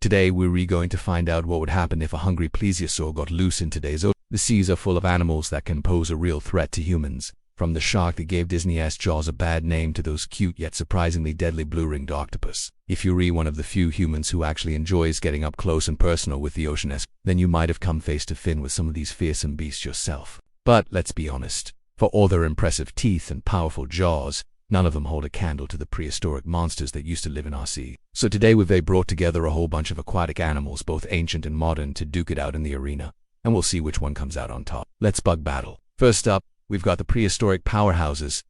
Today we're going to find out what would happen if a hungry plesiosaur got loose in today's ocean. The seas are full of animals that can pose a real threat to humans. From the shark that gave Disney's Jaws a bad name to those cute yet surprisingly deadly blue-ringed octopus. If you're one of the few humans who actually enjoys getting up close and personal with the ocean, then you might have come face to face with some of these fearsome beasts yourself. But let's be honest, for all their impressive teeth and powerful jaws, none of them hold a candle to the prehistoric monsters that used to live in our sea. So today we've brought together a whole bunch of aquatic animals, both ancient and modern, to duke it out in the arena, and we'll see which one comes out on top. Let's bug battle. First up, we've got the prehistoric powerhouses.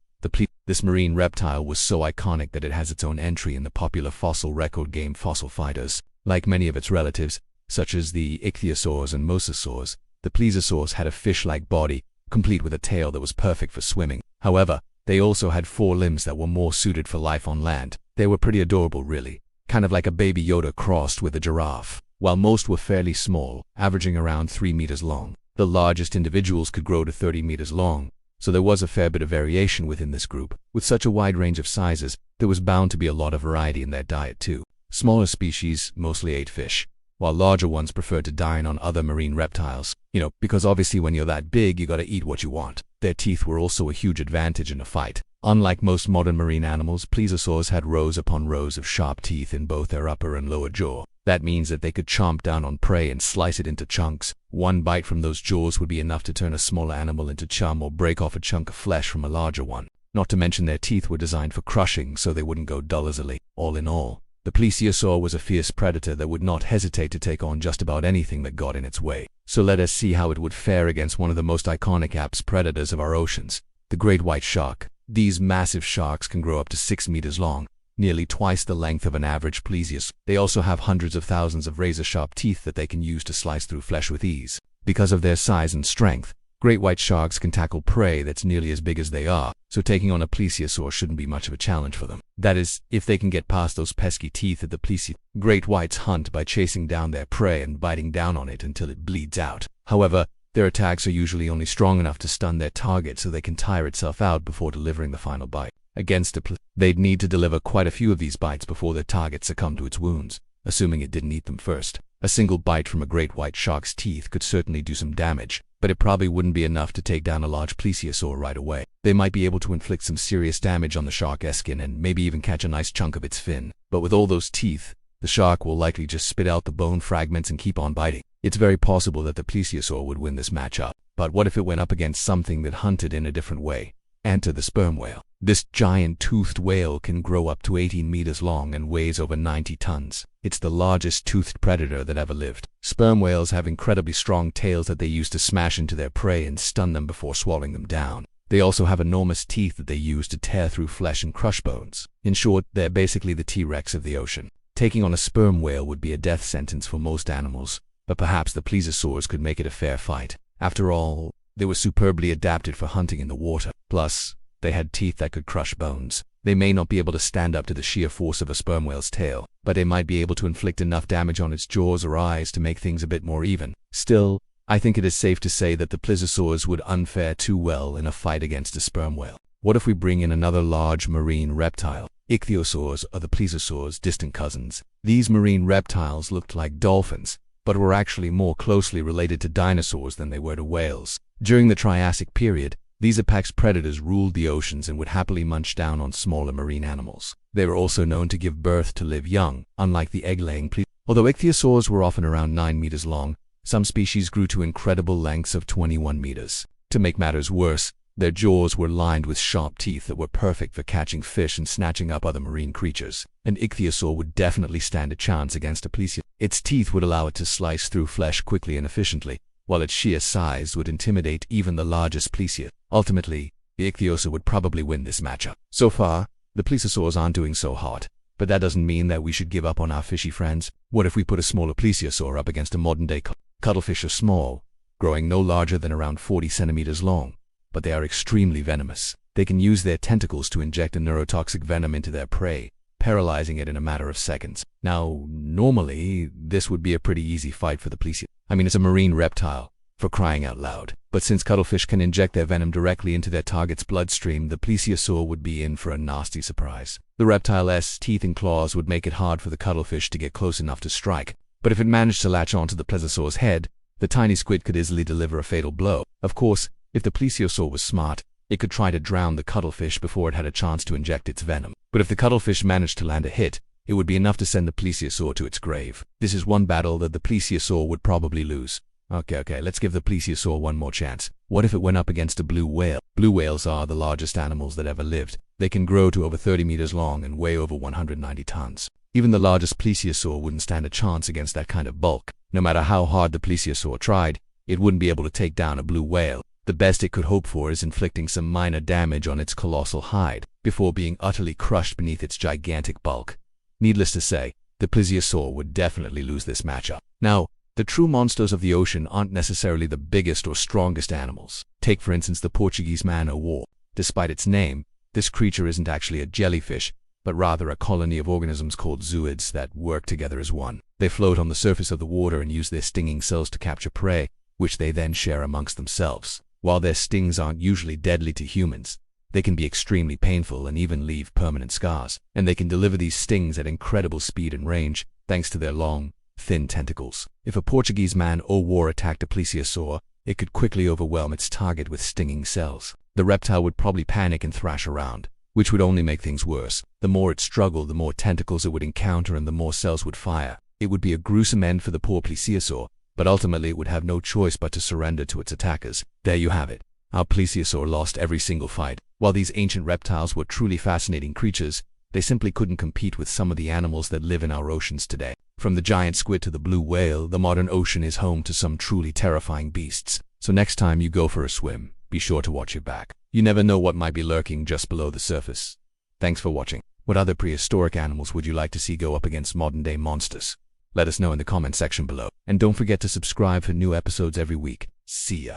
This marine reptile was so iconic that it has its own entry in the popular fossil record game Fossil Fighters. Like many of its relatives, such as the ichthyosaurs and mosasaurs, the plesiosaurs had a fish-like body, complete with a tail that was perfect for swimming. However, they also had 4 limbs that were more suited for life on land. They were pretty adorable, really, kind of like a baby Yoda crossed with a giraffe. While most were fairly small, averaging around 3 meters long, the largest individuals could grow to 30 meters long, so there was a fair bit of variation within this group. With such a wide range of sizes, there was bound to be a lot of variety in their diet too. Smaller species mostly ate fish, while larger ones preferred to dine on other marine reptiles. Because obviously when you're that big, you gotta eat what you want. Their teeth were also a huge advantage in a fight. Unlike most modern marine animals, plesiosaurs had rows upon rows of sharp teeth in both their upper and lower jaw. That means that they could chomp down on prey and slice it into chunks. One bite from those jaws would be enough to turn a smaller animal into chum or break off a chunk of flesh from a larger one. Not to mention their teeth were designed for crushing, so they wouldn't go dull easily. All in all, the plesiosaur was a fierce predator that would not hesitate to take on just about anything that got in its way. So let us see how it would fare against one of the most iconic apex predators of our oceans, the great white shark. These massive sharks can grow up to 6 meters long, nearly twice the length of an average plesiosaur. They also have hundreds of thousands of razor-sharp teeth that they can use to slice through flesh with ease. Because of their size and strength, great white sharks can tackle prey that's nearly as big as they are, so taking on a plesiosaur shouldn't be much of a challenge for them. That is, if they can get past those pesky teeth that the plesiosaur. Great whites hunt by chasing down their prey and biting down on it until it bleeds out. However, their attacks are usually only strong enough to stun their target so they can tire itself out before delivering the final bite. Against a they'd need to deliver quite a few of these bites before their target succumbed to its wounds, assuming it didn't eat them first. A single bite from a great white shark's teeth could certainly do some damage, but it probably wouldn't be enough to take down a large plesiosaur right away. They might be able to inflict some serious damage on the shark's skin and maybe even catch a nice chunk of its fin. But with all those teeth, the shark will likely just spit out the bone fragments and keep on biting. It's very possible that the plesiosaur would win this matchup. But what if it went up against something that hunted in a different way? Enter the sperm whale. This giant toothed whale can grow up to 18 meters long and weighs over 90 tons. It's the largest toothed predator that ever lived. Sperm whales have incredibly strong tails that they use to smash into their prey and stun them before swallowing them down. They also have enormous teeth that they use to tear through flesh and crush bones. In short, they're basically the T-Rex of the ocean. Taking on a sperm whale would be a death sentence for most animals, but perhaps the plesiosaurs could make it a fair fight. After all, they were superbly adapted for hunting in the water. Plus, they had teeth that could crush bones. They may not be able to stand up to the sheer force of a sperm whale's tail, but they might be able to inflict enough damage on its jaws or eyes to make things a bit more even. Still, I think it is safe to say that the plesiosaurs would unfare too well in a fight against a sperm whale. What if we bring in another large marine reptile? Ichthyosaurs are the plesiosaurs' distant cousins. These marine reptiles looked like dolphins, but were actually more closely related to dinosaurs than they were to whales. During the Triassic period, these apex predators ruled the oceans and would happily munch down on smaller marine animals. They were also known to give birth to live young, unlike the egg-laying plesiosaurs. Although ichthyosaurs were often around 9 meters long, some species grew to incredible lengths of 21 meters. To make matters worse, their jaws were lined with sharp teeth that were perfect for catching fish and snatching up other marine creatures. An ichthyosaur would definitely stand a chance against a plesiosaur. Its teeth would allow it to slice through flesh quickly and efficiently, while its sheer size would intimidate even the largest plesiosaur. Ultimately, the ichthyosaur would probably win this matchup. So far, the plesiosaurs aren't doing so hot, but that doesn't mean that we should give up on our fishy friends. What if we put a smaller plesiosaur up against a modern-day cuttlefish? Are small, growing no larger than around 40 centimeters long, but they are extremely venomous. They can use their tentacles to inject a neurotoxic venom into their prey, paralyzing it in a matter of seconds. Now, normally, this would be a pretty easy fight for the plesiosaur. I mean, it's a marine reptile, for crying out loud. But since cuttlefish can inject their venom directly into their target's bloodstream, the plesiosaur would be in for a nasty surprise. The reptile's teeth and claws would make it hard for the cuttlefish to get close enough to strike, But if it managed to latch onto the plesiosaur's head, the tiny squid could easily deliver a fatal blow. Of course, if the plesiosaur was smart, it could try to drown the cuttlefish before it had a chance to inject its venom. But if the cuttlefish managed to land a hit, it would be enough to send the plesiosaur to its grave. This is one battle that the plesiosaur would probably lose. Okay, let's give the plesiosaur one more chance. What if it went up against a blue whale? Blue whales are the largest animals that ever lived. They can grow to over 30 meters long and weigh over 190 tons. Even the largest plesiosaur wouldn't stand a chance against that kind of bulk. No matter how hard the plesiosaur tried, it wouldn't be able to take down a blue whale. The best it could hope for is inflicting some minor damage on its colossal hide, before being utterly crushed beneath its gigantic bulk. Needless to say, the plesiosaur would definitely lose this matchup. Now, the true monsters of the ocean aren't necessarily the biggest or strongest animals. Take for instance the Portuguese Man O War. Despite its name, this creature isn't actually a jellyfish, but rather a colony of organisms called zooids that work together as one. They float on the surface of the water and use their stinging cells to capture prey, which they then share amongst themselves. While their stings aren't usually deadly to humans, they can be extremely painful and even leave permanent scars. And they can deliver these stings at incredible speed and range, thanks to their long, thin tentacles. If a Portuguese Man O War attacked a plesiosaur, it could quickly overwhelm its target with stinging cells. The reptile would probably panic and thrash around, which would only make things worse. The more it struggled, the more tentacles it would encounter and the more cells would fire. It would be a gruesome end for the poor plesiosaur, but ultimately it would have no choice but to surrender to its attackers. There you have it. Our plesiosaur lost every single fight. While these ancient reptiles were truly fascinating creatures, they simply couldn't compete with some of the animals that live in our oceans today. From the giant squid to the blue whale, the modern ocean is home to some truly terrifying beasts. So next time you go for a swim, be sure to watch your back. You never know what might be lurking just below the surface. Thanks for watching. What other prehistoric animals would you like to see go up against modern-day monsters? Let us know in the comment section below. And don't forget to subscribe for new episodes every week. See ya.